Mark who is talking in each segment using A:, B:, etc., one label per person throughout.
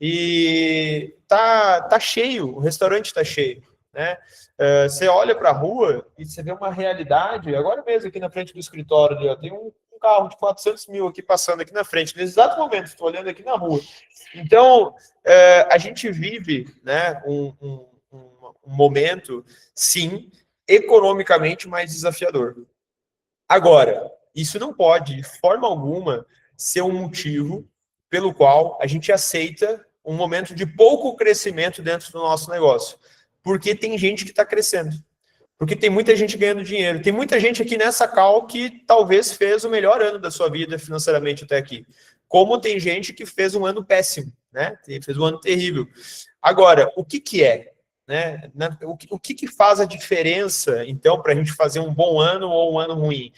A: e tá cheio, o restaurante tá cheio, né? Você olha para a rua e você vê uma realidade, agora mesmo aqui na frente do escritório, ali, ó, tem um carro de 400 mil aqui passando aqui na frente, nesse exato momento, estou olhando aqui na rua. Então, a gente vive, né, um momento, sim, economicamente mais desafiador. Agora, isso não pode, de forma alguma, ser um motivo pelo qual a gente aceita um momento de pouco crescimento dentro do nosso negócio. Porque tem gente que está crescendo. Porque tem muita gente ganhando dinheiro. Tem muita gente aqui nessa call que talvez fez o melhor ano da sua vida financeiramente até aqui. Como tem gente que fez um ano péssimo, né? Fez um ano terrível. Agora, o que é? Né? O que faz a diferença, então, para a gente fazer um bom ano ou um ano ruim?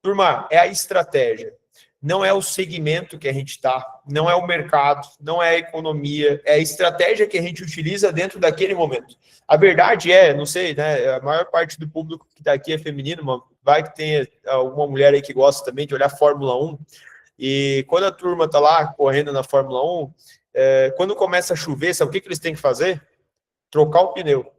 A: Turma, é a estratégia. Não é o segmento que a gente está, não é o mercado, não é a economia, é a estratégia que a gente utiliza dentro daquele momento. A verdade é, não sei, né? A maior parte do público que está aqui é feminino, vai que tem alguma mulher aí que gosta também de olhar Fórmula 1. E quando a turma está lá correndo na Fórmula 1, quando começa a chover, sabe o que eles têm que fazer? Trocar o pneu.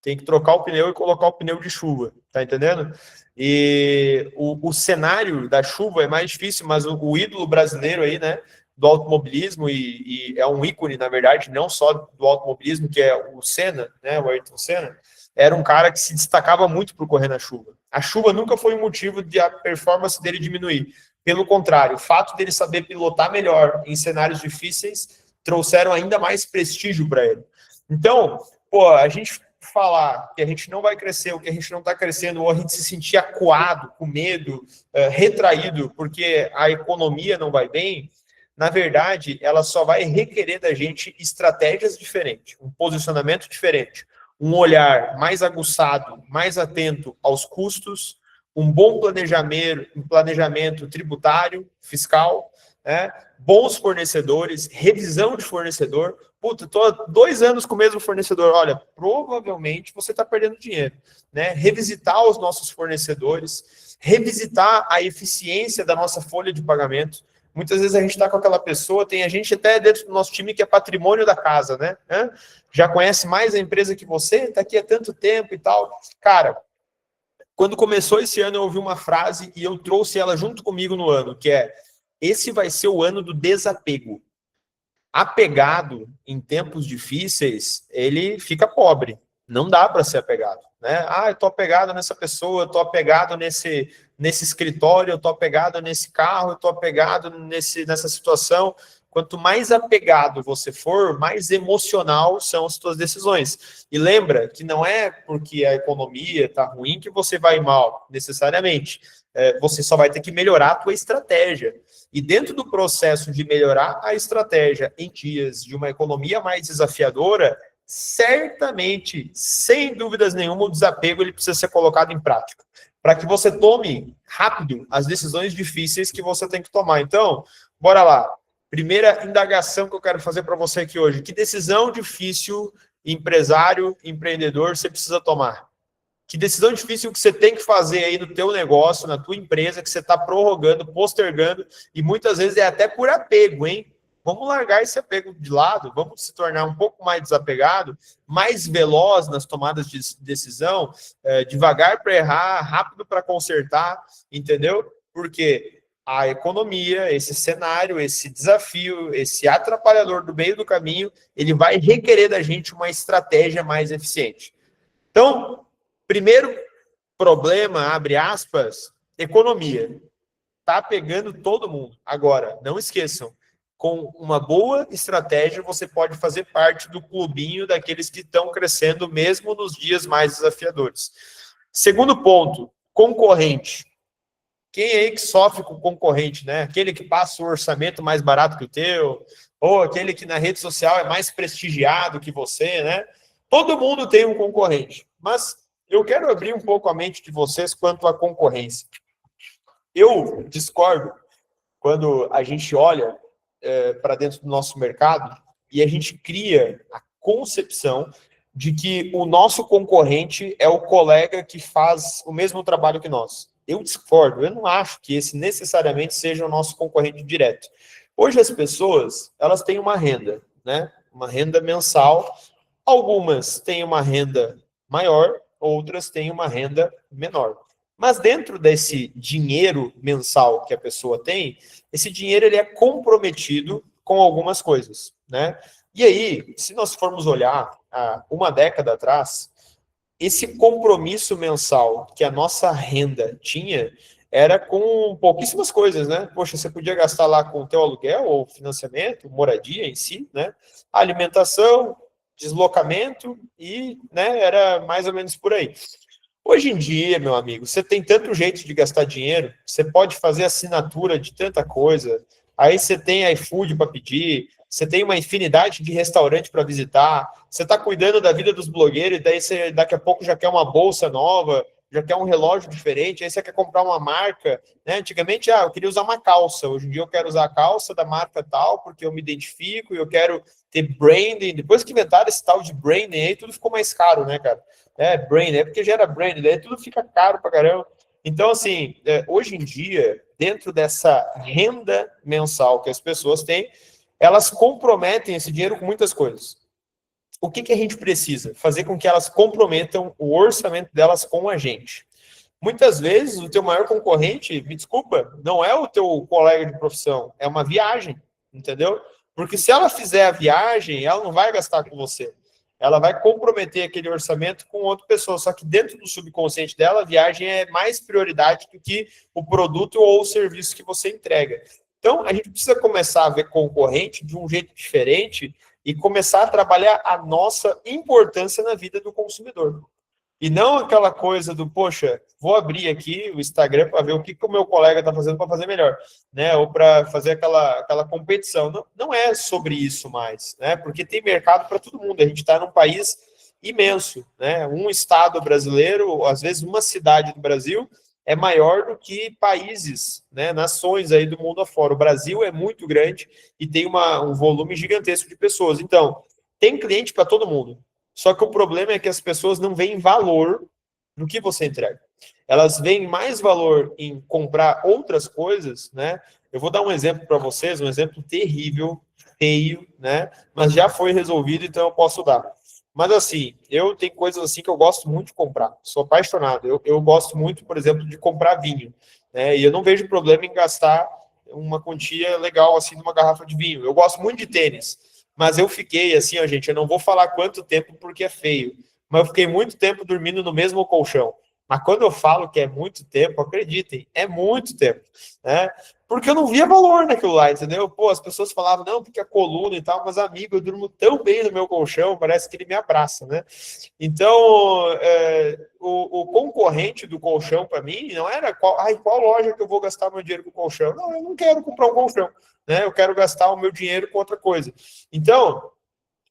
A: Tem que trocar o pneu e colocar o pneu de chuva, tá entendendo? E o cenário da chuva é mais difícil, mas o ídolo brasileiro aí, né, do automobilismo, e é um ícone, na verdade, não só do automobilismo, que é o Senna, né, o Ayrton Senna, era um cara que se destacava muito por correr na chuva. A chuva nunca foi um motivo de a performance dele diminuir. Pelo contrário, o fato dele saber pilotar melhor em cenários difíceis trouxeram ainda mais prestígio para ele. Então, pô, a gente falar que a gente não vai crescer, ou que a gente não está crescendo, ou a gente se sentir acuado, com medo, retraído, porque a economia não vai bem, na verdade, ela só vai requerer da gente estratégias diferentes, um posicionamento diferente, um olhar mais aguçado, mais atento aos custos, um bom planejamento tributário, fiscal, né? Bons fornecedores, revisão de fornecedor. Puta, tô há 2 anos com o mesmo fornecedor. Olha, provavelmente você está perdendo dinheiro, né? Revisitar os nossos fornecedores, revisitar a eficiência da nossa folha de pagamento. Muitas vezes a gente está com aquela pessoa, tem a gente até dentro do nosso time que é patrimônio da casa, né? Já conhece mais a empresa que você, está aqui há tanto tempo e tal. Cara, quando começou esse ano, eu ouvi uma frase e eu trouxe ela junto comigo no ano, que é: esse vai ser o ano do desapego. Apegado em tempos difíceis, ele fica pobre. Não dá para ser apegado, né? Ah, eu estou apegado nessa pessoa, eu estou apegado nesse escritório, eu estou apegado nesse carro, eu estou apegado nessa situação. Quanto mais apegado você for, mais emocional são as suas decisões. E lembra que não é porque a economia está ruim que você vai mal, necessariamente. Você só vai ter que melhorar a tua estratégia. E dentro do processo de melhorar a estratégia em dias de uma economia mais desafiadora, certamente, sem dúvidas nenhuma, o desapego ele precisa ser colocado em prática, para que você tome rápido as decisões difíceis que você tem que tomar. Então, bora lá. Primeira indagação que eu quero fazer para você aqui hoje. Que decisão difícil, empresário, empreendedor, você precisa tomar? Que decisão difícil que você tem que fazer aí no teu negócio, na tua empresa, que você está prorrogando, postergando, e muitas vezes é até por apego, hein? Vamos largar esse apego de lado, vamos se tornar um pouco mais desapegado, mais veloz nas tomadas de decisão, devagar para errar, rápido para consertar, entendeu? Porque a economia, esse cenário, esse desafio, esse atrapalhador do meio do caminho, ele vai requerer da gente uma estratégia mais eficiente. Então, primeiro problema, abre aspas, economia. Está pegando todo mundo. Agora, não esqueçam, com uma boa estratégia, você pode fazer parte do clubinho daqueles que estão crescendo mesmo nos dias mais desafiadores. Segundo ponto, concorrente. Quem aí que sofre com concorrente, né? Aquele que passa o orçamento mais barato que o teu, ou aquele que na rede social é mais prestigiado que você, né? Todo mundo tem um concorrente, mas eu quero abrir um pouco a mente de vocês quanto à concorrência. Eu discordo quando a gente olha para dentro do nosso mercado e a gente cria a concepção de que o nosso concorrente é o colega que faz o mesmo trabalho que nós. Eu discordo, eu não acho que esse necessariamente seja o nosso concorrente direto. Hoje as pessoas, elas têm uma renda. né? Uma renda mensal. Algumas têm uma renda maior, outras têm uma renda menor. Mas dentro desse dinheiro mensal que a pessoa tem, esse dinheiro ele é comprometido com algumas coisas, né? E aí, se nós formos olhar uma década atrás, esse compromisso mensal que a nossa renda tinha era com pouquíssimas coisas, né? Poxa, você podia gastar lá com o teu aluguel ou financiamento, moradia em si, né? Alimentação, deslocamento e, né, era mais ou menos por aí. Hoje em dia, meu amigo, você tem tanto jeito de gastar dinheiro, você pode fazer assinatura de tanta coisa, aí você tem iFood para pedir, você tem uma infinidade de restaurante para visitar, você está cuidando da vida dos blogueiros, e daí você daqui a pouco já quer uma bolsa nova, já quer um relógio diferente, aí você quer comprar uma marca, né? Antigamente, eu queria usar uma calça, hoje em dia eu quero usar a calça da marca tal, porque eu me identifico e eu quero ter branding. Depois que inventaram esse tal de branding aí, tudo ficou mais caro, né, cara? Branding, porque gera branding, daí tudo fica caro pra caramba. Então, assim, hoje em dia, dentro dessa renda mensal que as pessoas têm, elas comprometem esse dinheiro com muitas coisas. O que a gente precisa? Fazer com que elas comprometam o orçamento delas com a gente. Muitas vezes, o teu maior concorrente, me desculpa, não é o teu colega de profissão, é uma viagem, entendeu? Porque se ela fizer a viagem, ela não vai gastar com você. Ela vai comprometer aquele orçamento com outra pessoa. Só que dentro do subconsciente dela, a viagem é mais prioridade do que o produto ou o serviço que você entrega. Então, a gente precisa começar a ver concorrente de um jeito diferente e começar a trabalhar a nossa importância na vida do consumidor. E não aquela coisa do, poxa, vou abrir aqui o Instagram para ver o que o meu colega está fazendo para fazer melhor, né? Ou para fazer aquela competição. Não, não é sobre isso mais, né? Porque tem mercado para todo mundo. A gente está num país imenso, né? Um estado brasileiro, às vezes uma cidade do Brasil, é maior do que países, né? Nações aí do mundo afora. O Brasil é muito grande e tem um volume gigantesco de pessoas. Então, tem cliente para todo mundo. Só que o problema é que as pessoas não veem valor no que você entrega. Elas veem mais valor em comprar outras coisas, né? Eu vou dar um exemplo para vocês, um exemplo terrível, feio, né? Mas já foi resolvido, então eu posso dar. Mas assim, eu tenho coisas assim que eu gosto muito de comprar. Sou apaixonado. Eu gosto muito, por exemplo, de comprar vinho, né? E eu não vejo problema em gastar uma quantia legal assim numa garrafa de vinho. Eu gosto muito de tênis. Mas eu fiquei assim, ó, gente, eu não vou falar quanto tempo porque é feio, mas eu fiquei muito tempo dormindo no mesmo colchão. Mas quando eu falo que é muito tempo, acreditem, é muito tempo, né? Porque eu não via valor naquilo lá, entendeu? Pô, as pessoas falavam, não, porque é coluna e tal, mas amigo, eu durmo tão bem no meu colchão, parece que ele me abraça, né? Então, o concorrente do colchão para mim não era qual loja que eu vou gastar meu dinheiro com colchão. Não, eu não quero comprar um colchão, né? Eu quero gastar o meu dinheiro com outra coisa. Então,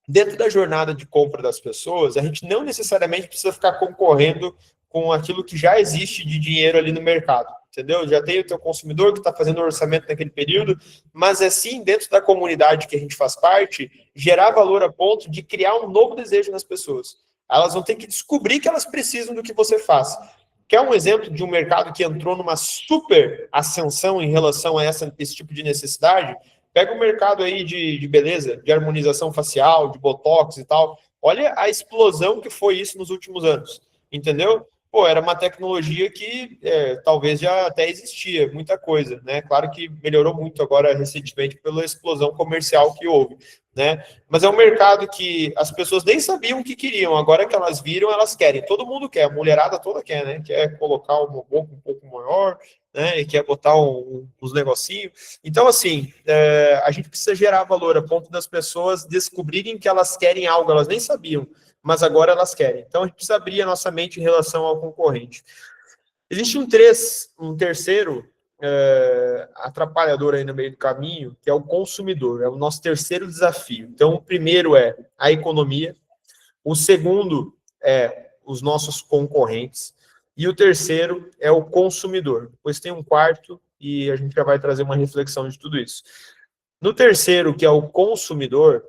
A: dentro da jornada de compra das pessoas, a gente não necessariamente precisa ficar concorrendo com aquilo que já existe de dinheiro ali no mercado, entendeu? Já tem o teu consumidor que está fazendo o orçamento naquele período, mas é sim, dentro da comunidade que a gente faz parte, gerar valor a ponto de criar um novo desejo nas pessoas. Elas vão ter que descobrir que elas precisam do que você faz. Quer um exemplo de um mercado que entrou numa super ascensão em relação a esse tipo de necessidade? Pega o mercado aí de beleza, de harmonização facial, de botox e tal. Olha a explosão que foi isso nos últimos anos, entendeu? Pô, era uma tecnologia que talvez já até existia, muita coisa, né? Claro que melhorou muito agora recentemente pela explosão comercial que houve, né? Mas é um mercado que as pessoas nem sabiam o que queriam, agora que elas viram, elas querem. Todo mundo quer, a mulherada toda quer, né? Quer colocar uma boca um pouco maior, né? E quer botar uns negocinhos. Então, assim, a gente precisa gerar valor a ponto das pessoas descobrirem que elas querem algo, elas nem sabiam, mas agora elas querem. Então, a gente precisa abrir a nossa mente em relação ao concorrente. Existe um terceiro atrapalhador aí no meio do caminho, que é o consumidor, é o nosso terceiro desafio. Então, o primeiro é a economia, o segundo é os nossos concorrentes, e o terceiro é o consumidor. Depois tem um quarto, e a gente já vai trazer uma reflexão de tudo isso. No terceiro, que é o consumidor,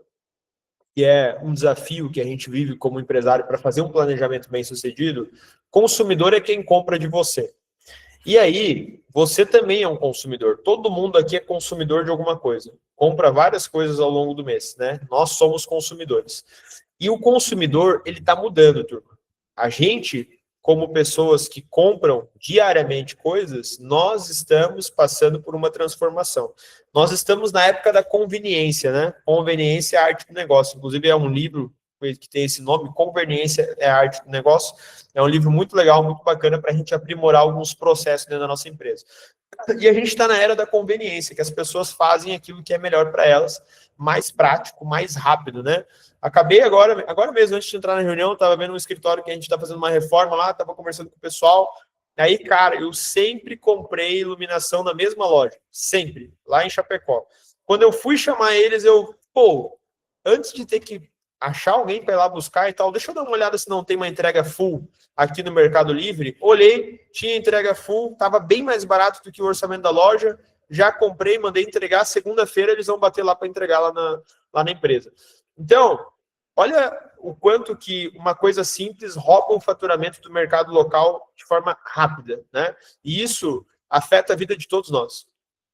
A: que é um desafio que a gente vive como empresário para fazer um planejamento bem sucedido, consumidor é quem compra de você. E aí, você também é um consumidor. Todo mundo aqui é consumidor de alguma coisa. Compra várias coisas ao longo do mês, né? Nós somos consumidores. E o consumidor, ele está mudando, turma. A gente, como pessoas que compram diariamente coisas, nós estamos passando por uma transformação. Nós estamos na época da conveniência, né? Conveniência é a arte do negócio. Inclusive, é um livro que tem esse nome, Conveniência é a arte do negócio. É um livro muito legal, muito bacana para a gente aprimorar alguns processos dentro da nossa empresa. E a gente está na era da conveniência, que as pessoas fazem aquilo que é melhor para elas, mais prático, mais rápido, né? Acabei agora mesmo, antes de entrar na reunião, estava vendo um escritório que a gente está fazendo uma reforma lá, estava conversando com o pessoal. Aí, cara, eu sempre comprei iluminação na mesma loja, sempre, lá em Chapecó. Quando eu fui chamar eles, antes de ter que achar alguém para ir lá buscar e tal, deixa eu dar uma olhada se não tem uma entrega full aqui no Mercado Livre. Olhei, tinha entrega full, estava bem mais barato do que o orçamento da loja, já comprei, mandei entregar, segunda-feira eles vão bater lá para entregar lá na empresa. Então, olha o quanto que uma coisa simples rouba o faturamento do mercado local de forma rápida, né? E isso afeta a vida de todos nós.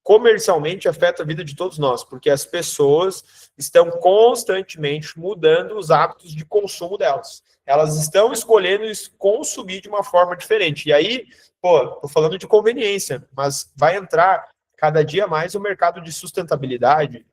A: Comercialmente afeta a vida de todos nós, porque as pessoas estão constantemente mudando os hábitos de consumo delas. Elas estão escolhendo consumir de uma forma diferente. E aí, tô falando de conveniência, mas vai entrar cada dia mais o mercado de sustentabilidade,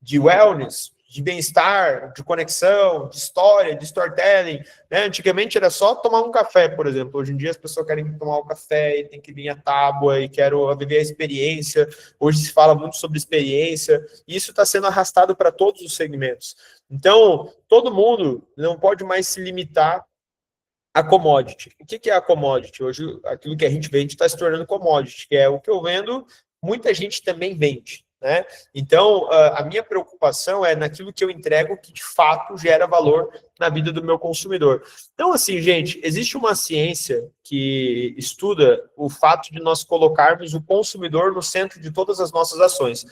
A: de wellness, de bem-estar, de conexão, de história, de storytelling, né? Antigamente era só tomar um café, por exemplo. Hoje em dia as pessoas querem tomar o café e tem que vir a tábua e quero viver a experiência. Hoje se fala muito sobre experiência e isso está sendo arrastado para todos os segmentos. Então, todo mundo não pode mais se limitar a commodity. O que é a commodity? Hoje, aquilo que a gente vende está se tornando commodity, que é o que eu vendo, muita gente também vende. Né? Então, a minha preocupação é naquilo que eu entrego que, de fato, gera valor na vida do meu consumidor. Então, assim, gente, existe uma ciência que estuda o fato de nós colocarmos o consumidor no centro de todas as nossas ações.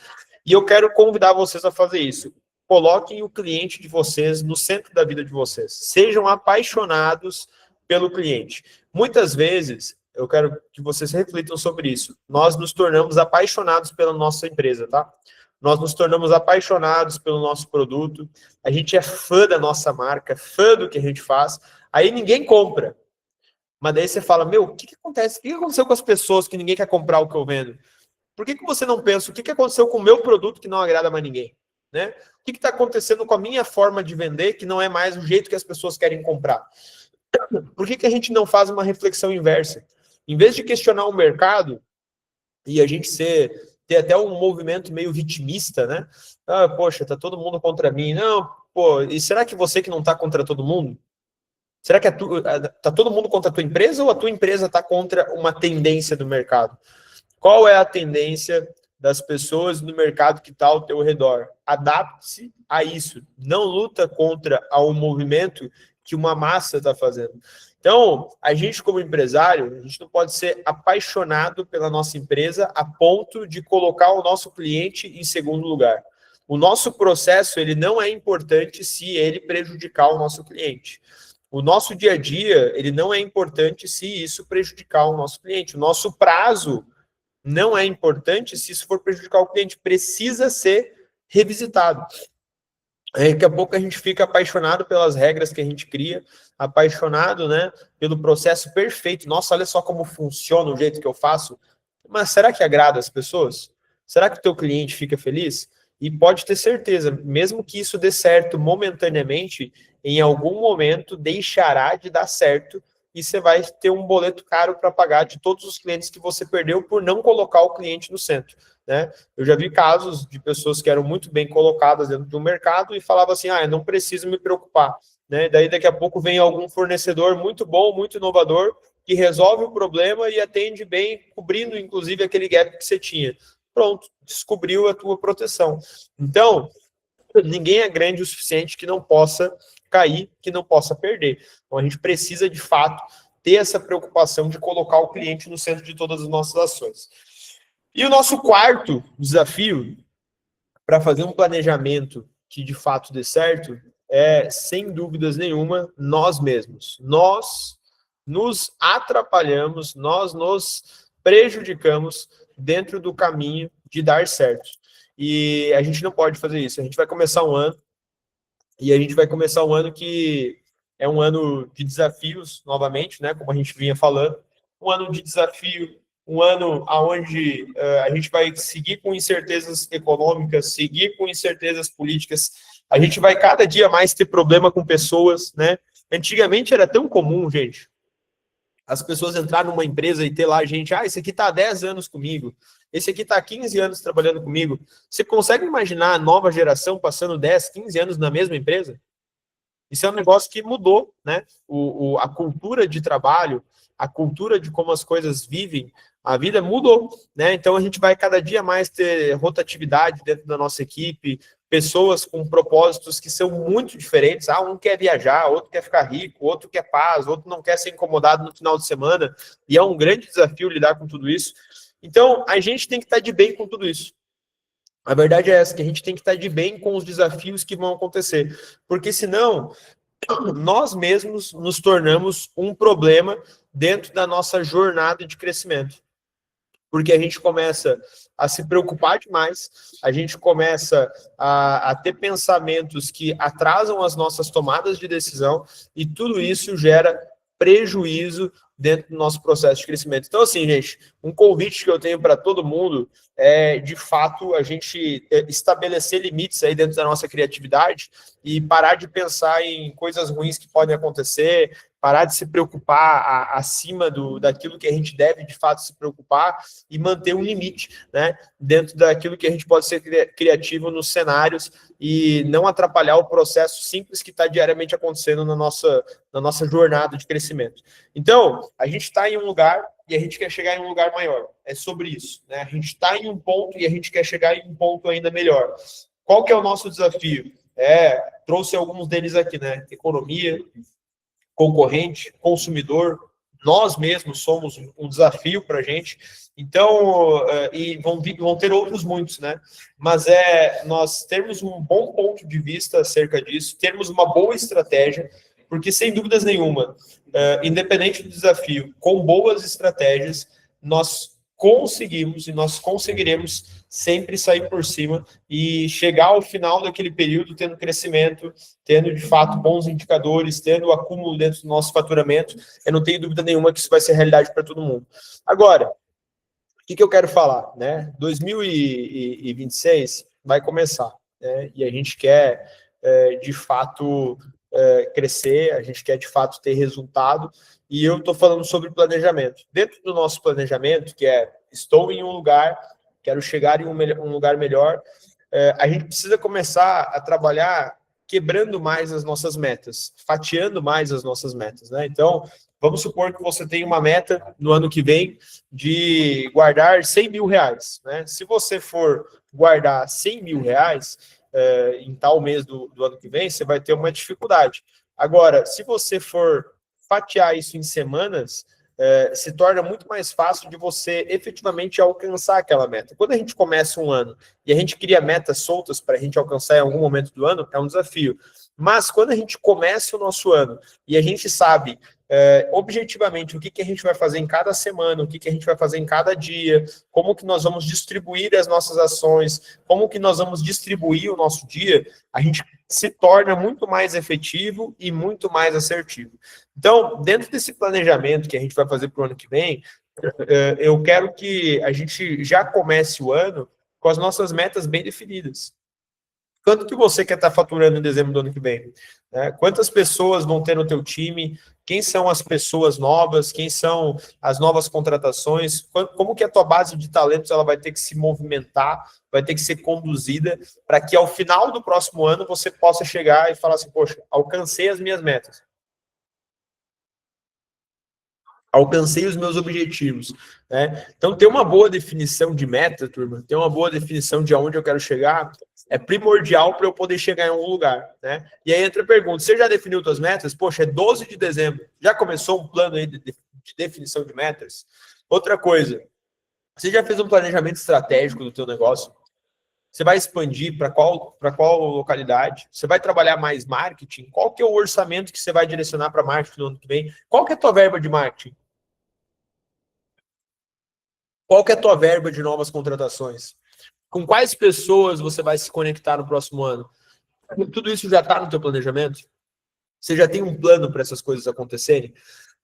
A: E eu quero convidar vocês a fazer isso. Coloquem o cliente de vocês no centro da vida de vocês. Sejam apaixonados pelo cliente. Muitas vezes, eu quero que vocês reflitam sobre isso. Nós nos tornamos apaixonados pela nossa empresa, tá? Nós nos tornamos apaixonados pelo nosso produto. A gente é fã da nossa marca, fã do que a gente faz. Aí ninguém compra. Mas daí você fala, o que acontece? O que aconteceu com as pessoas que ninguém quer comprar o que eu vendo? Por que você não pensa, o que aconteceu com o meu produto que não agrada mais ninguém? Né? O que está acontecendo com a minha forma de vender que não é mais o jeito que as pessoas querem comprar? Por que a gente não faz uma reflexão inversa? Em vez de questionar o mercado e a gente ter até um movimento meio vitimista, né? Poxa, tá todo mundo contra mim. Não, e será que você que não tá contra todo mundo? Será que tá todo mundo contra a tua empresa ou a tua empresa tá contra uma tendência do mercado? Qual é a tendência das pessoas no mercado que está ao teu redor? Adapte-se a isso. Não luta contra o movimento que uma massa está fazendo. Então, a gente como empresário, a gente não pode ser apaixonado pela nossa empresa a ponto de colocar o nosso cliente em segundo lugar. O nosso processo, ele não é importante se ele prejudicar o nosso cliente. O nosso dia a dia, ele não é importante se isso prejudicar o nosso cliente. O nosso prazo não é importante se isso for prejudicar o cliente. Precisa ser revisitado. Daqui a pouco a gente fica apaixonado pelas regras que a gente cria, apaixonado, né, pelo processo perfeito. Nossa, olha só como funciona o jeito que eu faço. Mas será que agrada as pessoas? Será que o teu cliente fica feliz? E pode ter certeza, mesmo que isso dê certo momentaneamente, em algum momento deixará de dar certo e você vai ter um boleto caro para pagar de todos os clientes que você perdeu por não colocar o cliente no centro. Né? Eu já vi casos de pessoas que eram muito bem colocadas dentro do mercado e falavam assim, eu não preciso me preocupar. Né? Daí daqui a pouco vem algum fornecedor muito bom, muito inovador, que resolve o problema e atende bem, cobrindo inclusive aquele gap que você tinha. Pronto, descobriu a tua proteção. Então, ninguém é grande o suficiente que não possa cair, que não possa perder. Então, a gente precisa, de fato, ter essa preocupação de colocar o cliente no centro de todas as nossas ações. E o nosso quarto desafio para fazer um planejamento que de fato dê certo é, sem dúvidas nenhuma, nós mesmos. Nós nos atrapalhamos, nós nos prejudicamos dentro do caminho de dar certo. E a gente não pode fazer isso. A gente vai começar um ano, e a gente vai começar um ano que é um ano de desafios, novamente, né? Como a gente vinha falando, um ano de desafio, um ano onde a gente vai seguir com incertezas econômicas, seguir com incertezas políticas. A gente vai cada dia mais ter problema com pessoas, né? Antigamente era tão comum, gente, as pessoas entrarem numa empresa e ter lá gente, esse aqui está há 10 anos comigo, esse aqui está há 15 anos trabalhando comigo. Você consegue imaginar a nova geração passando 10, 15 anos na mesma empresa? Isso é um negócio que mudou, né? A cultura de trabalho, a cultura de como as coisas vivem, a vida mudou, né? Então a gente vai cada dia mais ter rotatividade dentro da nossa equipe, pessoas com propósitos que são muito diferentes. Um quer viajar, outro quer ficar rico, outro quer paz, outro não quer ser incomodado no final de semana, e é um grande desafio lidar com tudo isso. Então a gente tem que estar de bem com tudo isso. A verdade é essa, que a gente tem que estar de bem com os desafios que vão acontecer, porque senão nós mesmos nos tornamos um problema dentro da nossa jornada de crescimento. Porque a gente começa a se preocupar demais, a gente começa a ter pensamentos que atrasam as nossas tomadas de decisão, e tudo isso gera prejuízo dentro do nosso processo de crescimento. Então, assim, gente, um convite que eu tenho para todo mundo é, de fato, a gente estabelecer limites aí dentro da nossa criatividade e parar de pensar em coisas ruins que podem acontecer, parar de se preocupar acima daquilo que a gente deve, de fato, se preocupar e manter um limite, né, dentro daquilo que a gente pode ser criativo nos cenários e não atrapalhar o processo simples que está diariamente acontecendo na nossa jornada de crescimento. Então, a gente está em um lugar e a gente quer chegar em um lugar maior. É sobre isso, né? A gente está em um ponto e a gente quer chegar em um ponto ainda melhor. Qual que é o nosso desafio? Trouxe alguns deles aqui, né? Economia, concorrente, consumidor, nós mesmos somos um desafio para a gente. Então, e vão ter outros muitos, né? Mas nós termos um bom ponto de vista acerca disso, termos uma boa estratégia, porque sem dúvidas nenhuma, independente do desafio, com boas estratégias, nós conseguimos e nós conseguiremos sempre sair por cima e chegar ao final daquele período tendo crescimento, tendo de fato bons indicadores, tendo o acúmulo dentro do nosso faturamento. Eu não tenho dúvida nenhuma que isso vai ser realidade para todo mundo. Agora, o que eu quero falar, né? 2026 vai começar, né? E a gente quer, de fato, crescer, a gente quer, de fato, ter resultado, e eu estou falando sobre planejamento. Dentro do nosso planejamento, que estou em um lugar, quero chegar em um lugar melhor, a gente precisa começar a trabalhar quebrando mais as nossas metas, fatiando mais as nossas metas, né? Então, vamos supor que você tem uma meta no ano que vem de guardar 100 mil reais, né? Se você for guardar 100 mil reais em tal mês do ano que vem, você vai ter uma dificuldade. Agora, se você for fatiar isso em semanas, se torna muito mais fácil de você efetivamente alcançar aquela meta. Quando a gente começa um ano e a gente cria metas soltas para a gente alcançar em algum momento do ano, é um desafio. Mas quando a gente começa o nosso ano e a gente sabe objetivamente o que a gente vai fazer em cada semana, o que a gente vai fazer em cada dia, como que nós vamos distribuir as nossas ações, como que nós vamos distribuir o nosso dia, a gente se torna muito mais efetivo e muito mais assertivo. Então, dentro desse planejamento que a gente vai fazer para o ano que vem, eu quero que a gente já comece o ano com as nossas metas bem definidas. Quanto que você quer estar faturando em dezembro do ano que vem? Quantas pessoas vão ter no teu time? Quem são as pessoas novas? Quem são as novas contratações? Como que a tua base de talentos ela vai ter que se movimentar, vai ter que ser conduzida para que ao final do próximo ano você possa chegar e falar assim, poxa, alcancei as minhas metas. Alcancei os meus objetivos, né? Então, ter uma boa definição de meta, turma, ter uma boa definição de aonde eu quero chegar, é primordial para eu poder chegar em algum lugar, né? E aí entra a pergunta, você já definiu suas metas? Poxa, é 12 de dezembro, já começou um plano aí de definição de metas? Outra coisa, você já fez um planejamento estratégico do teu negócio? Você vai expandir para qual localidade? Você vai trabalhar mais marketing? Qual que é o orçamento que você vai direcionar para marketing no ano que vem? Qual que é a tua verba de marketing? Qual que é a tua verba de novas contratações? Com quais pessoas você vai se conectar no próximo ano? Tudo isso já está no teu planejamento? Você já tem um plano para essas coisas acontecerem?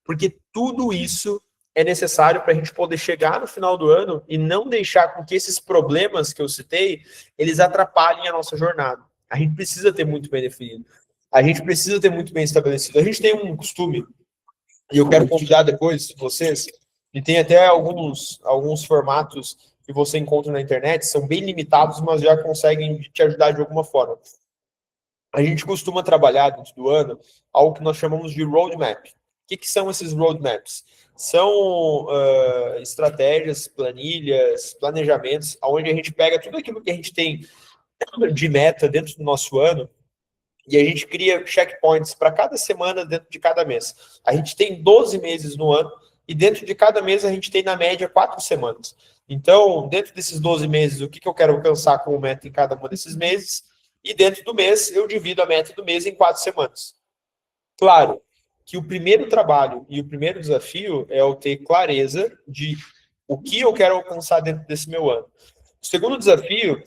A: Porque tudo isso é necessário para a gente poder chegar no final do ano e não deixar com que esses problemas que eu citei, eles atrapalhem a nossa jornada. A gente precisa ter muito bem definido. A gente precisa ter muito bem estabelecido. A gente tem um costume, e eu quero convidar depois vocês, e tem até alguns formatos que você encontra na internet, são bem limitados, mas já conseguem te ajudar de alguma forma. A gente costuma trabalhar dentro do ano algo que nós chamamos de roadmap. O que são esses roadmaps? São estratégias, planilhas, planejamentos, onde a gente pega tudo aquilo que a gente tem de meta dentro do nosso ano e a gente cria checkpoints para cada semana dentro de cada mês. A gente tem 12 meses no ano e dentro de cada mês a gente tem, na média, 4 semanas. Então, dentro desses 12 meses, o que eu quero alcançar como meta em cada um desses meses? E dentro do mês, eu divido a meta do mês em 4 semanas. Claro que o primeiro trabalho e o primeiro desafio é eu ter clareza de o que eu quero alcançar dentro desse meu ano. O segundo desafio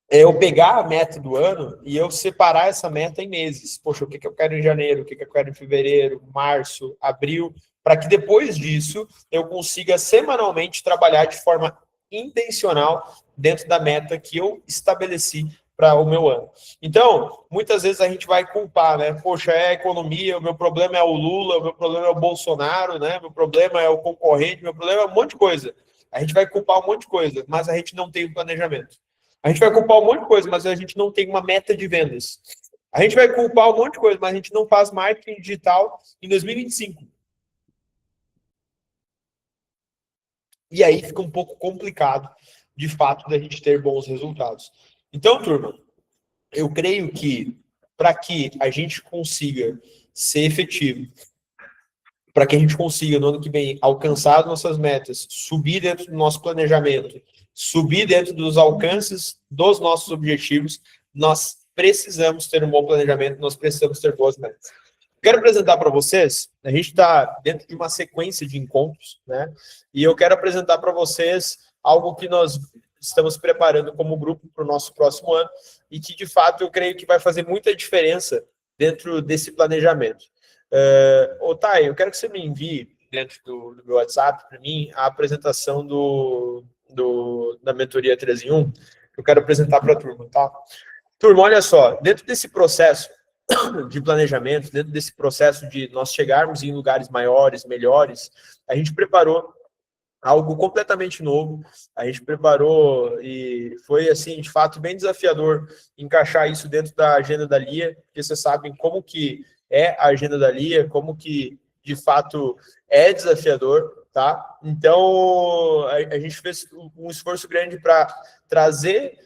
A: é eu pegar a meta do ano e eu separar essa meta em meses. Poxa, o que eu quero em janeiro, o que eu quero em fevereiro, março, abril, para que depois disso eu consiga semanalmente trabalhar de forma intencional dentro da meta que eu estabeleci para o meu ano. Então, muitas vezes a gente vai culpar, né? Poxa, é a economia, o meu problema é o Lula, o meu problema é o Bolsonaro, né? Meu problema é o concorrente, meu problema é um monte de coisa. A gente vai culpar um monte de coisa, mas a gente não tem um planejamento. A gente vai culpar um monte de coisa, mas a gente não tem uma meta de vendas. A gente vai culpar um monte de coisa, mas a gente não faz marketing digital em 2025. E aí fica um pouco complicado, de fato, da gente ter bons resultados. Então, turma, eu creio que para que a gente consiga ser efetivo, para que a gente consiga, no ano que vem, alcançar as nossas metas, subir dentro do nosso planejamento, subir dentro dos alcances dos nossos objetivos, nós precisamos ter um bom planejamento, nós precisamos ter boas metas. Quero apresentar para vocês, a gente está dentro de uma sequência de encontros, né? E eu quero apresentar para vocês algo que nós estamos preparando como grupo para o nosso próximo ano e que, de fato, eu creio que vai fazer muita diferença dentro desse planejamento. Thay, eu quero que você me envie dentro do meu WhatsApp para mim a apresentação da mentoria 3 em 1. Eu quero apresentar para a turma, tá? Turma, olha só, dentro desse processo de planejamento, dentro desse processo de nós chegarmos em lugares maiores, melhores, a gente preparou algo completamente novo. A gente preparou e foi, assim, de fato, bem desafiador encaixar isso dentro da agenda da Lia, porque vocês sabem como que é a agenda da Lia, como que, de fato, é desafiador, tá? Então, a gente fez um esforço grande para trazer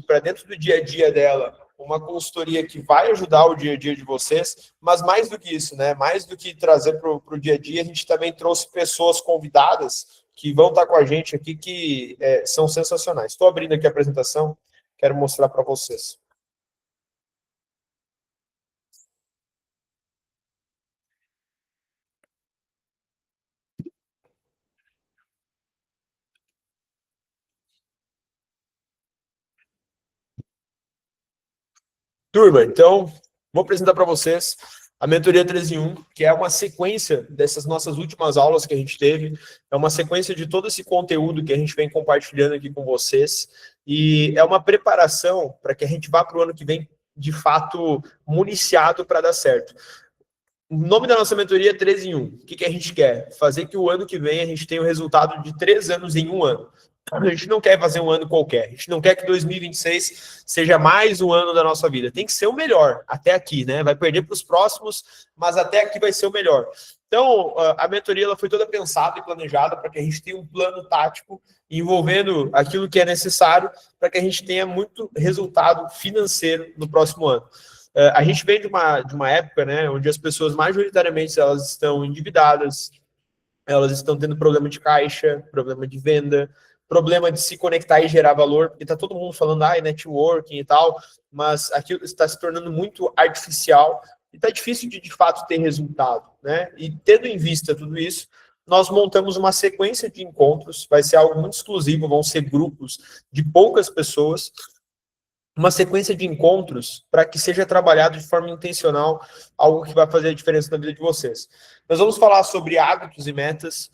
A: para dentro do dia a dia dela uma consultoria que vai ajudar o dia a dia de vocês, mas mais do que isso, né? Mais do que trazer para o dia a dia, a gente também trouxe pessoas convidadas que vão estar com a gente aqui, que são sensacionais. Estou abrindo aqui a apresentação, quero mostrar para vocês. Turma, então, vou apresentar para vocês a mentoria 3 em 1, que é uma sequência dessas nossas últimas aulas que a gente teve, é uma sequência de todo esse conteúdo que a gente vem compartilhando aqui com vocês, e é uma preparação para que a gente vá para o ano que vem, de fato, municiado para dar certo. O nome da nossa mentoria é 3 em 1. O que a gente quer? Fazer que o ano que vem a gente tenha o resultado de 3 anos em um ano. A gente não quer fazer um ano qualquer. A gente não quer que 2026 seja mais um ano da nossa vida. Tem que ser o melhor até aqui, né? Vai perder para os próximos, mas até aqui vai ser o melhor. Então, a mentoria ela foi toda pensada e planejada para que a gente tenha um plano tático envolvendo aquilo que é necessário para que a gente tenha muito resultado financeiro no próximo ano. A gente vem de uma época, né, onde as pessoas majoritariamente elas estão endividadas, elas estão tendo problema de caixa, problema de venda, problema de se conectar e gerar valor, porque está todo mundo falando, networking e tal, mas aquilo está se tornando muito artificial e está difícil de fato ter resultado, né? E tendo em vista tudo isso, nós montamos uma sequência de encontros, vai ser algo muito exclusivo, vão ser grupos de poucas pessoas, uma sequência de encontros para que seja trabalhado de forma intencional, algo que vai fazer a diferença na vida de vocês. Nós vamos falar sobre hábitos e metas,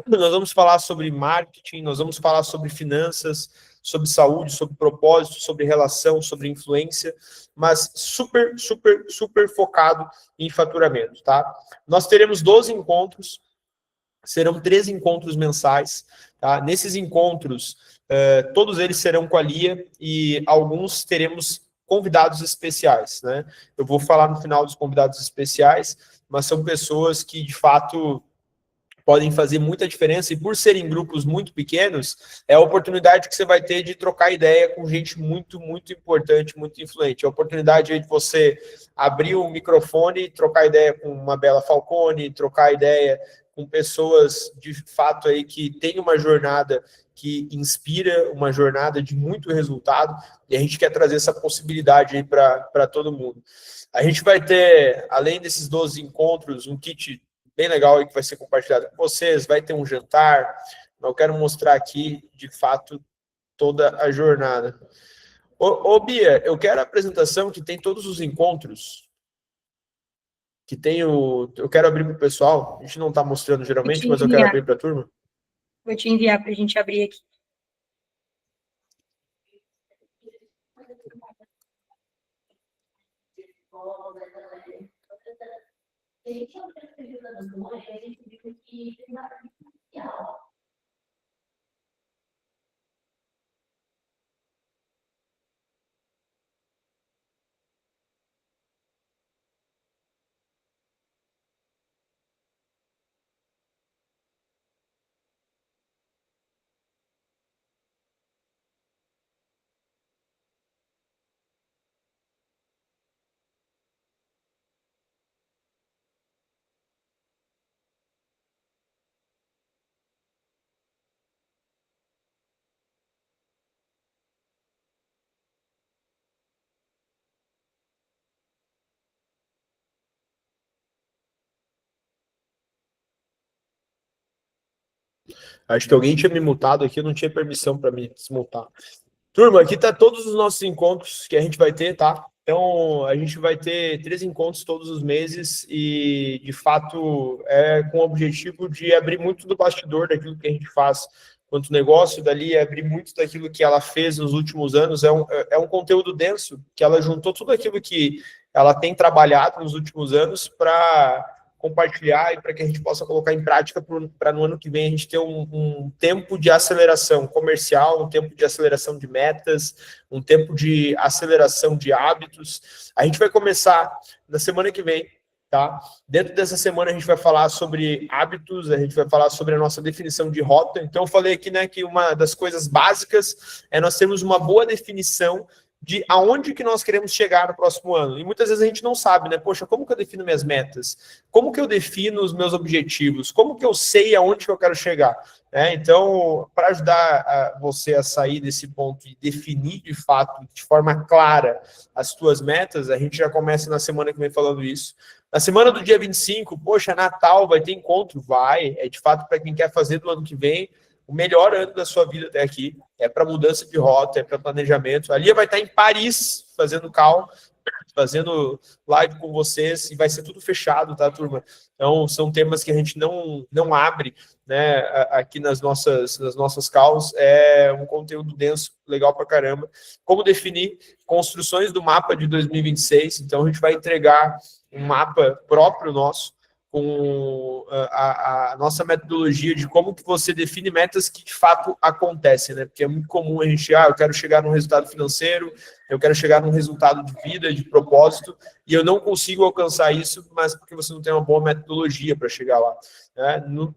A: nós vamos falar sobre marketing, nós vamos falar sobre finanças, sobre saúde, sobre propósito, sobre relação, sobre influência, mas super, super, super focado em faturamento, tá? Nós teremos 12 encontros, serão 13 encontros mensais, tá? Nesses encontros, todos eles serão com a Lia e alguns teremos convidados especiais, né? Eu vou falar no final dos convidados especiais, mas são pessoas que, de fato, podem fazer muita diferença, e por serem grupos muito pequenos, é a oportunidade que você vai ter de trocar ideia com gente muito, muito importante, muito influente. É a oportunidade de você abrir o microfone, trocar ideia com uma Bela Falcone, trocar ideia com pessoas, de fato, aí que tem uma jornada que inspira, uma jornada de muito resultado, e a gente quer trazer essa possibilidade aí para todo mundo. A gente vai ter, além desses 12 encontros, um kit bem legal aí que vai ser compartilhado com vocês, vai ter um jantar, eu quero mostrar aqui, de fato, toda a jornada. Ô Bia, eu quero a apresentação que tem todos os encontros, que tem o... Eu quero abrir para o pessoal, a gente não está mostrando geralmente, mas eu quero abrir para a turma.
B: Vou te enviar para a gente abrir aqui.
A: Acho que alguém tinha me multado aqui, eu não tinha permissão para me desmutar. Turma, aqui tá todos os nossos encontros que a gente vai ter, tá? Então, a gente vai ter 3 encontros todos os meses e, de fato, com o objetivo de abrir muito do bastidor daquilo que a gente faz quanto negócio, dali abrir muito daquilo que ela fez nos últimos anos. É um conteúdo denso, que ela juntou tudo aquilo que ela tem trabalhado nos últimos anos para compartilhar e para que a gente possa colocar em prática para no ano que vem a gente ter um tempo de aceleração comercial, um tempo de aceleração de metas, um tempo de aceleração de hábitos. A gente vai começar na semana que vem, tá? Dentro dessa semana a gente vai falar sobre hábitos, a gente vai falar sobre a nossa definição de rota. Então eu falei aqui, né, que uma das coisas básicas é nós termos uma boa definição de aonde que nós queremos chegar no próximo ano. E muitas vezes a gente não sabe, né? Poxa, como que eu defino minhas metas? Como que eu defino os meus objetivos? Como que eu sei aonde que eu quero chegar? Então, para ajudar você a sair desse ponto e definir, de fato, de forma clara, as suas metas, a gente já começa na semana que vem falando isso. Na semana do dia 25, poxa, Natal, vai ter encontro? Vai. É de fato para quem quer fazer do ano que vem o melhor ano da sua vida até aqui. É para mudança de rota, é para planejamento. A Lia vai estar em Paris fazendo call, fazendo live com vocês, e vai ser tudo fechado, tá, turma? Então, são temas que a gente não abre, né, aqui nas nossas calls. É um conteúdo denso, legal pra caramba. Como definir construções do mapa de 2026. Então, a gente vai entregar um mapa próprio nosso, com a nossa metodologia de como que você define metas que de fato acontecem, né? Porque é muito comum a gente, eu quero chegar num resultado financeiro, eu quero chegar num resultado de vida, de propósito, e eu não consigo alcançar isso, mas porque você não tem uma boa metodologia para chegar lá. Né? No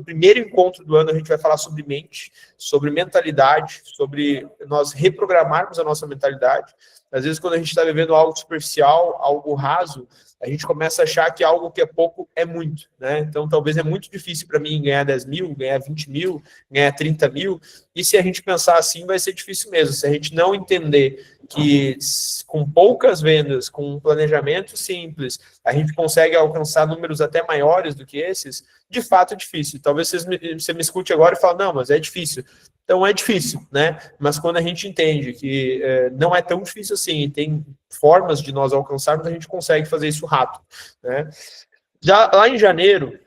A: primeiro encontro do ano, a gente vai falar sobre mente, sobre mentalidade, sobre nós reprogramarmos a nossa mentalidade. Às vezes, quando a gente está vivendo algo superficial, algo raso, a gente começa a achar que algo que é pouco é muito, né? Então, talvez é muito difícil para mim ganhar 10 mil, ganhar 20 mil, ganhar 30 mil, e se a gente pensar assim, vai ser difícil mesmo. Se a gente não entender que com poucas vendas, com um planejamento simples, a gente consegue alcançar números até maiores do que esses, de fato é difícil. Talvez você me escute agora e fale, não, mas é difícil. Então é difícil, né? Mas quando a gente entende que não é tão difícil assim, tem formas de nós alcançarmos, a gente consegue fazer isso rápido, né? Já lá em janeiro,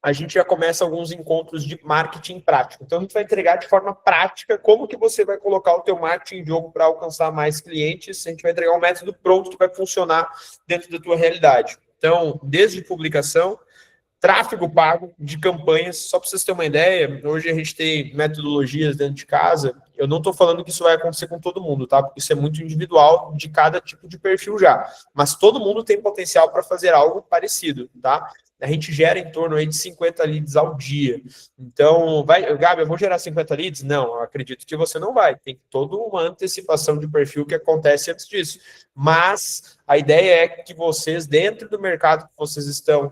A: a gente já começa alguns encontros de marketing prático. Então, a gente vai entregar de forma prática como que você vai colocar o teu marketing em jogo para alcançar mais clientes. A gente vai entregar um método pronto que vai funcionar dentro da tua realidade. Então, desde publicação, tráfego pago de campanhas, só para vocês terem uma ideia, hoje a gente tem metodologias dentro de casa, eu não estou falando que isso vai acontecer com todo mundo, tá? Porque isso é muito individual de cada tipo de perfil já, mas todo mundo tem potencial para fazer algo parecido, tá? A gente gera em torno aí de 50 leads ao dia. Então, Gabi, eu vou gerar 50 leads? Não, eu acredito que você não vai. Tem toda uma antecipação de perfil que acontece antes disso. Mas a ideia é que vocês, dentro do mercado que vocês estão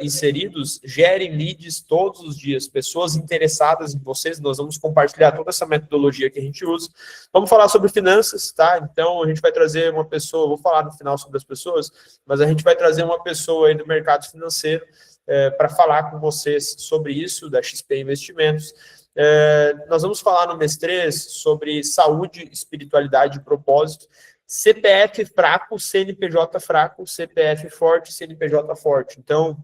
A: inseridos, gerem leads todos os dias, pessoas interessadas em vocês. Nós vamos compartilhar toda essa metodologia que a gente usa. Vamos falar sobre finanças, tá? Então, a gente vai trazer uma pessoa, vou falar no final sobre as pessoas, mas a gente vai trazer uma pessoa aí do mercado financeiro para falar com vocês sobre isso, da XP Investimentos. Nós vamos falar no mês 3 sobre saúde, espiritualidade e propósito. CPF fraco, CNPJ fraco, CPF forte, CNPJ forte. Então,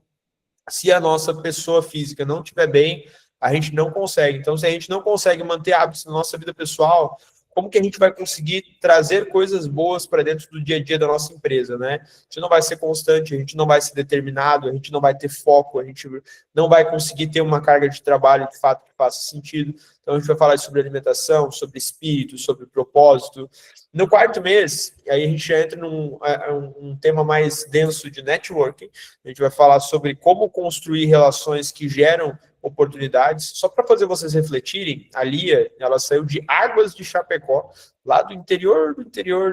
A: se a nossa pessoa física não estiver bem, a gente não consegue. Então, se a gente não consegue manter hábitos na nossa vida pessoal, como que a gente vai conseguir trazer coisas boas para dentro do dia a dia da nossa empresa, né? A gente não vai ser constante, a gente não vai ser determinado, a gente não vai ter foco, a gente não vai conseguir ter uma carga de trabalho de fato que faça sentido. Então, a gente vai falar sobre alimentação, sobre espírito, sobre propósito. No quarto mês, aí a gente entra num tema mais denso de networking. A gente vai falar sobre como construir relações que geram oportunidades. Só para fazer vocês refletirem, a Lia, ela saiu de Águas de Chapecó, lá do interior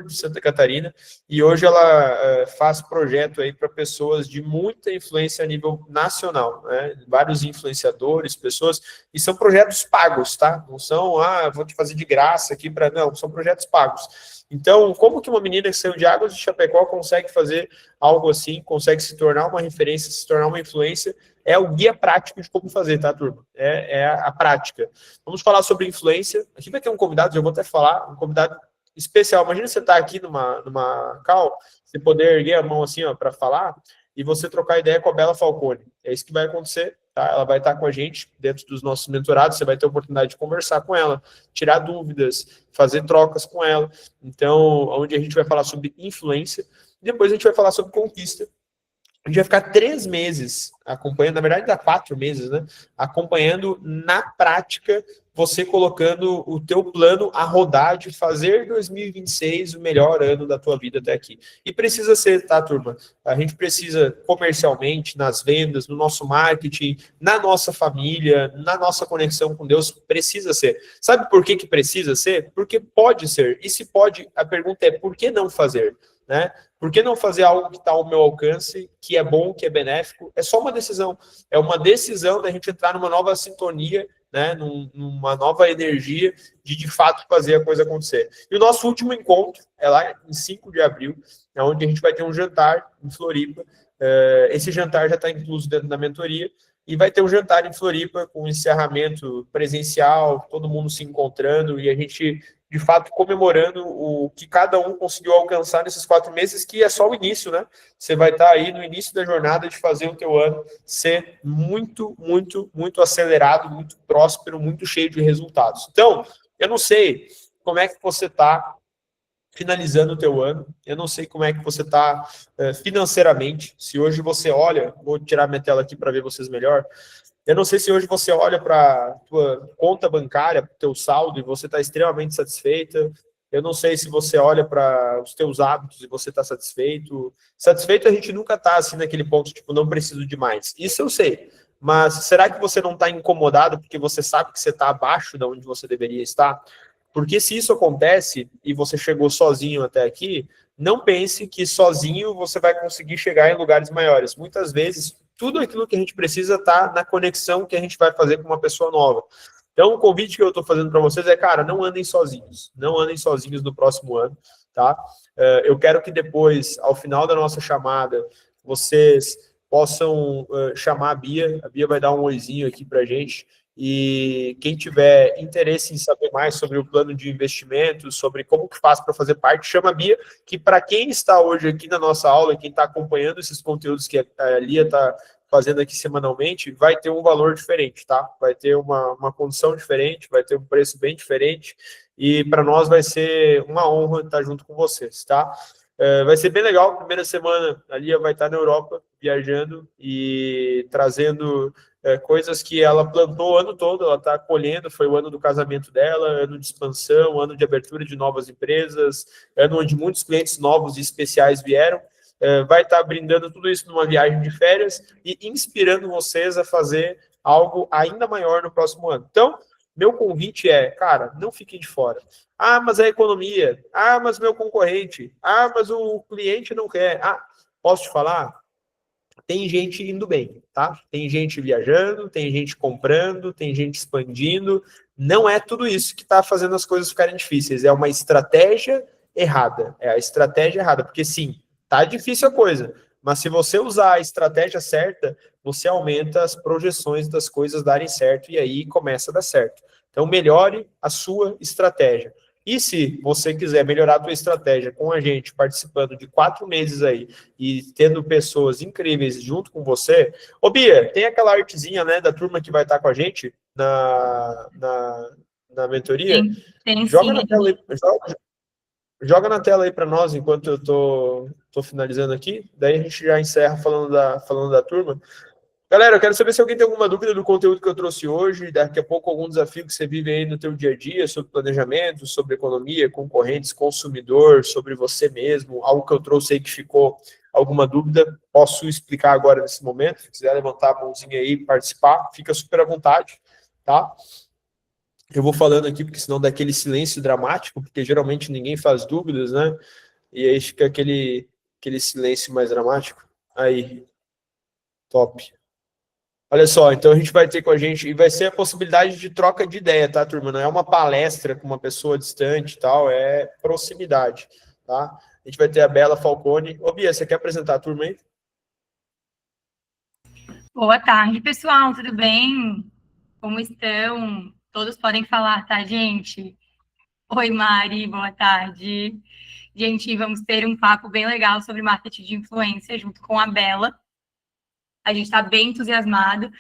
A: de Santa Catarina, e hoje ela faz projeto aí para pessoas de muita influência a nível nacional, né? Vários influenciadores, pessoas, e são projetos pagos, tá? Não são, vou te fazer de graça aqui para... Não, são projetos pagos. Então, como que uma menina que saiu de Águas de Chapecó consegue fazer algo assim, consegue se tornar uma referência, se tornar uma influência? É o guia prático de como fazer, tá, turma? É a prática. Vamos falar sobre influência. Aqui vai ter um convidado, já vou até falar, um convidado especial. Imagina você estar aqui numa call, você poder erguer a mão assim, ó, para falar, e você trocar ideia com a Bela Falcone. É isso que vai acontecer, tá? Ela vai estar com a gente dentro dos nossos mentorados, você vai ter a oportunidade de conversar com ela, tirar dúvidas, fazer trocas com ela. Então, onde a gente vai falar sobre influência, depois a gente vai falar sobre conquista. A gente vai ficar 3 meses acompanhando, na verdade dá 4 meses, né? Acompanhando na prática, você colocando o teu plano a rodar de fazer 2026 o melhor ano da tua vida até aqui. E precisa ser, tá, turma? A gente precisa comercialmente, nas vendas, no nosso marketing, na nossa família, na nossa conexão com Deus, precisa ser. Sabe por que precisa ser? Porque pode ser. E se pode, a pergunta é por que não fazer? Né? Por que não fazer algo que está ao meu alcance, que é bom, que é benéfico? É só uma decisão. É uma decisão da gente entrar numa nova sintonia, né? Numa nova energia de fato fazer a coisa acontecer. E o nosso último encontro é lá em 5 de abril, é onde a gente vai ter um jantar em Floripa. Esse jantar já está incluso dentro da mentoria. E vai ter um jantar em Floripa com um encerramento presencial, todo mundo se encontrando e a gente, de fato, comemorando o que cada um conseguiu alcançar nesses 4 meses, que é só o início, né? Você vai estar aí no início da jornada de fazer o teu ano ser muito, muito, muito acelerado, muito próspero, muito cheio de resultados. Então, eu não sei como é que você está finalizando o teu ano, eu não sei como é que você está financeiramente, se hoje você olha, vou tirar minha tela aqui para ver vocês melhor, eu não sei se hoje você olha para a tua conta bancária, para o teu saldo, e você está extremamente satisfeita, eu não sei se você olha para os teus hábitos e você está satisfeito. Satisfeito a gente nunca está assim naquele ponto, tipo, não preciso de mais. Isso eu sei. Mas será que você não está incomodado porque você sabe que você está abaixo de onde você deveria estar? Porque se isso acontece e você chegou sozinho até aqui, não pense que sozinho você vai conseguir chegar em lugares maiores. Muitas vezes, tudo aquilo que a gente precisa está na conexão que a gente vai fazer com uma pessoa nova. Então, o convite que eu estou fazendo para vocês é, cara, não andem sozinhos. Não andem sozinhos no próximo ano. tá? Eu quero que depois, ao final da nossa chamada, vocês possam chamar a Bia vai dar um oizinho aqui para a gente, e quem tiver interesse em saber mais sobre o plano de investimento, sobre como que faz para fazer parte, chama a Bia, que para quem está hoje aqui na nossa aula, quem está acompanhando esses conteúdos que a Lia está fazendo aqui semanalmente, vai ter um valor diferente, tá? Vai ter uma condição diferente, vai ter um preço bem diferente, e para nós vai ser uma honra estar junto com vocês, tá? Vai ser bem legal, primeira semana a Lia vai estar na Europa, viajando e trazendo coisas que ela plantou o ano todo, ela está colhendo, foi o ano do casamento dela, ano de expansão, ano de abertura de novas empresas, ano onde muitos clientes novos e especiais vieram, vai estar brindando tudo isso numa viagem de férias e inspirando vocês a fazer algo ainda maior no próximo ano. Então, meu convite é, cara, não fiquem de fora. Ah, mas a economia. Ah, mas meu concorrente. Ah, mas o cliente não quer. Ah, posso te falar? Tem gente indo bem, tá? Tem gente viajando, tem gente comprando, tem gente expandindo. Não é tudo isso que está fazendo as coisas ficarem difíceis. É uma estratégia errada. É a estratégia errada. Porque, sim, tá difícil a coisa. Mas se você usar a estratégia certa, você aumenta as projeções das coisas darem certo e aí começa a dar certo. Então, melhore a sua estratégia. E se você quiser melhorar a tua estratégia com a gente, participando de 4 meses aí e tendo pessoas incríveis junto com você, ô Bia, tem aquela artezinha, né, da turma que vai estar com a gente na mentoria?
B: Tem
A: Joga
B: sim.
A: na tela aí, joga na tela aí para nós enquanto eu tô finalizando aqui, daí a gente já encerra falando da turma. Galera, eu quero saber se alguém tem alguma dúvida do conteúdo que eu trouxe hoje, daqui a pouco algum desafio que você vive aí no teu dia a dia, sobre planejamento, sobre economia, concorrentes, consumidor, sobre você mesmo, algo que eu trouxe aí que ficou alguma dúvida, posso explicar agora nesse momento, se quiser levantar a mãozinha aí e participar, fica super à vontade, tá? Eu vou falando aqui, porque senão dá aquele silêncio dramático, porque geralmente ninguém faz dúvidas, né? E aí fica aquele silêncio mais dramático. Aí, top. Olha só, então a gente vai ter com a gente, e vai ser a possibilidade de troca de ideia, tá, turma? Não é uma palestra com uma pessoa distante e tal, é proximidade, tá? A gente vai ter a Bela Falcone. Ô, Bia, você quer apresentar a turma aí?
B: Boa tarde, pessoal, tudo bem? Como estão? Todos podem falar, tá, gente? Oi, Mari, boa tarde. Gente, vamos ter um papo bem legal sobre marketing de influência junto com a Bela. A gente está bem entusiasmado.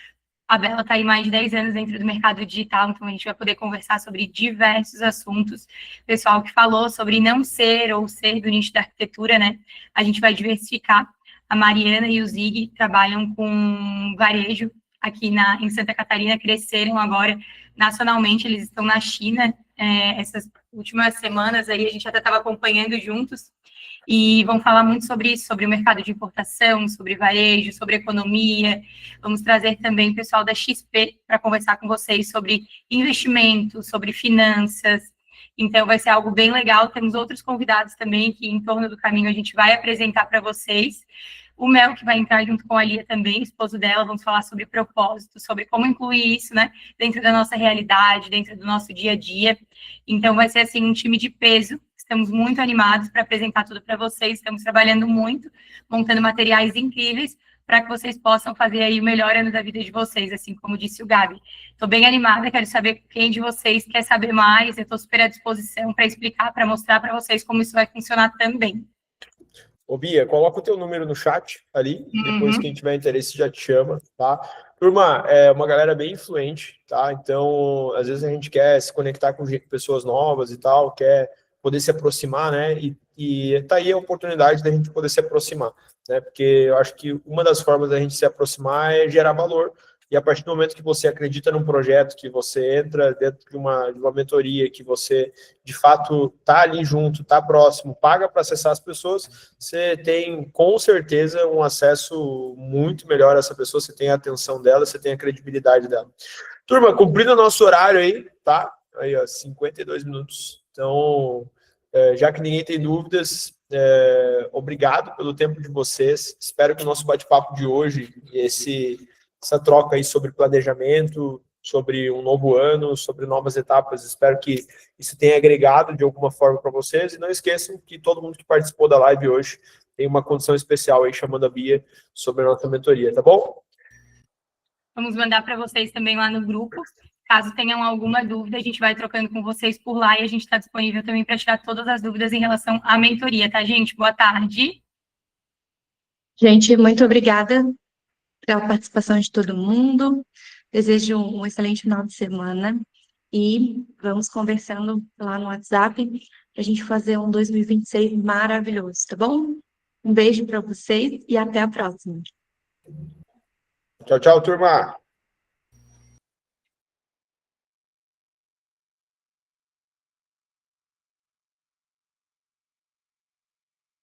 B: A Bela está aí mais de 10 anos dentro do mercado digital, então a gente vai poder conversar sobre diversos assuntos. Pessoal que falou sobre não ser ou ser do nicho da arquitetura, né? A gente vai diversificar. A Mariana e o Zig trabalham com varejo aqui em Santa Catarina, cresceram agora nacionalmente, eles estão na China. Essas últimas semanas aí a gente até estava acompanhando juntos, e vão falar muito sobre isso, sobre o mercado de importação, sobre varejo, sobre economia. Vamos trazer também o pessoal da XP para conversar com vocês sobre investimento, sobre finanças. Então, vai ser algo bem legal. Temos outros convidados também que, em torno do caminho, a gente vai apresentar para vocês. O Mel, que vai entrar junto com a Lia também, esposo dela, vamos falar sobre propósito, sobre como incluir isso, né, dentro da nossa realidade, dentro do nosso dia a dia. Então, vai ser, assim, um time de peso. Estamos muito animados para apresentar tudo para vocês. Estamos trabalhando muito, montando materiais incríveis para que vocês possam fazer aí o melhor ano da vida de vocês, assim como disse o Gabi. Estou bem animada, quero saber quem de vocês quer saber mais. Eu estou super à disposição para explicar, para mostrar para vocês como isso vai funcionar também.
A: Ô, Bia, coloca o teu número no chat ali, depois quem tiver interesse já te chama, tá? Turma, é uma galera bem influente, tá? Então, às vezes a gente quer se conectar com pessoas novas e tal, quer poder se aproximar, né? E tá aí a oportunidade da gente poder se aproximar, né? Porque eu acho que uma das formas da gente se aproximar é gerar valor. E a partir do momento que você acredita num projeto, que você entra dentro de uma mentoria, que você, de fato, tá ali junto, tá próximo, paga para acessar as pessoas, você tem, com certeza, um acesso muito melhor a essa pessoa, você tem a atenção dela, você tem a credibilidade dela. Turma, cumprindo o nosso horário aí, tá? Aí, ó, 52 minutos. Então, já que ninguém tem dúvidas, obrigado pelo tempo de vocês. Espero que o nosso bate-papo de hoje, essa troca aí sobre planejamento, sobre um novo ano, sobre novas etapas. Espero que isso tenha agregado de alguma forma para vocês. E não esqueçam que todo mundo que participou da live hoje tem uma condição especial aí chamando a Bia sobre a nossa mentoria, tá bom?
B: Vamos mandar para vocês também lá no grupo. Caso tenham alguma dúvida, a gente vai trocando com vocês por lá e a gente está disponível também para tirar todas as dúvidas em relação à mentoria, tá, gente? Boa tarde.
C: Gente, muito obrigada pela participação de todo mundo. Desejo um excelente final de semana e vamos conversando lá no WhatsApp para a gente fazer um 2026 maravilhoso, tá bom? Um beijo para vocês e até a próxima.
A: Tchau, tchau, turma!